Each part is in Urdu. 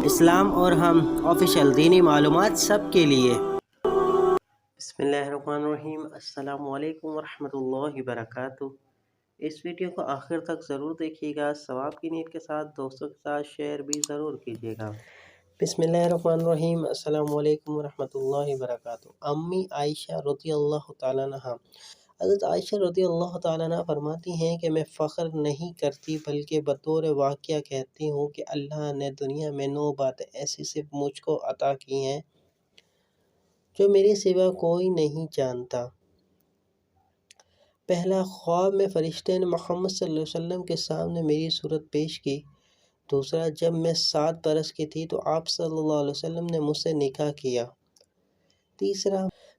اسلام اور ہم آفیشیل دینی معلومات سب کے لیے۔ بسم اللہ الرحمن الرحیم۔ السلام علیکم ورحمۃ اللہ وبرکاتہ۔ اس ویڈیو کو آخر تک ضرور دیکھیے گا، ثواب کی نیت کے ساتھ دوستوں کے ساتھ شیئر بھی ضرور کیجیے گا۔ بسم اللہ الرحمن الرحیم۔ السلام علیکم ورحمۃ اللہ وبرکاتہ۔ امی عائشہ رضی اللہ تعالیٰ عنہا، حضرت عائشہ رضی اللہ تعالیٰ عنہ فرماتی ہیں کہ میں فخر نہیں کرتی بلکہ بطور واقعہ کہتی ہوں کہ اللہ نے دنیا میں 9 باتیں ایسی صرف مجھ کو عطا کی ہیں جو میرے سوا کوئی نہیں جانتا۔ پہلا، خواب میں فرشتے نے محمد صلی اللہ علیہ وسلم کے سامنے میری صورت پیش کی۔ دوسرا، جب میں 7 برس کی تھی تو آپ صلی اللہ علیہ وسلم نے مجھ سے نکاح کیا۔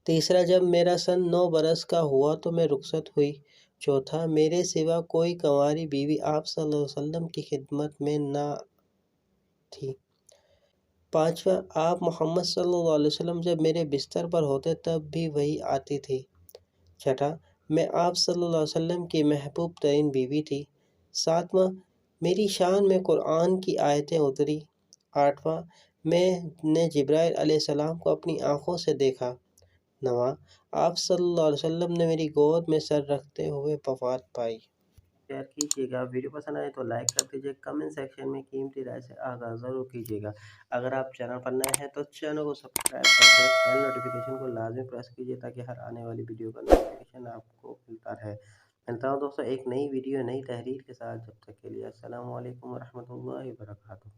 تیسرا، جب میرا سن 9 برس کا ہوا تو میں رخصت ہوئی۔ چوتھا، میرے سوا کوئی کنواری بیوی آپ صلی اللہ علیہ وسلم کی خدمت میں نہ تھی۔ پانچواں، آپ محمد صلی اللہ علیہ وسلم جب میرے بستر پر ہوتے تب بھی وحی آتی تھی۔ چھٹا، میں آپ صلی اللہ علیہ وسلم کی محبوب ترین بیوی تھی۔ ساتواں، میری شان میں قرآن کی آیتیں اتری۔ آٹھواں، میں نے جبرائیل علیہ السلام کو اپنی آنکھوں سے دیکھا۔ نواں، آپ صلی اللہ علیہ وسلم نے میری گود میں سر رکھتے ہوئے وفات پائی۔ شیئر کیجیے گا، ویڈیو پسند آئے تو لائک کر دیجیے، کمنٹ سیکشن میں قیمتی رائے سے آگاہ ضرور کیجیے گا۔ اگر آپ چینل پر نئے ہیں تو چینل کو سبسکرائب کر کے بیل نوٹیفیکیشن کو لازمی پریس کیجیے تاکہ ہر آنے والی ویڈیو کا نوٹیفیکیشن آپ کو ملتا رہے۔ ملتا ہوں دوستوں ایک نئی ویڈیو نئی تحریر کے ساتھ، جب تک کے لیے السلام علیکم ورحمۃ اللہ وبرکاتہ۔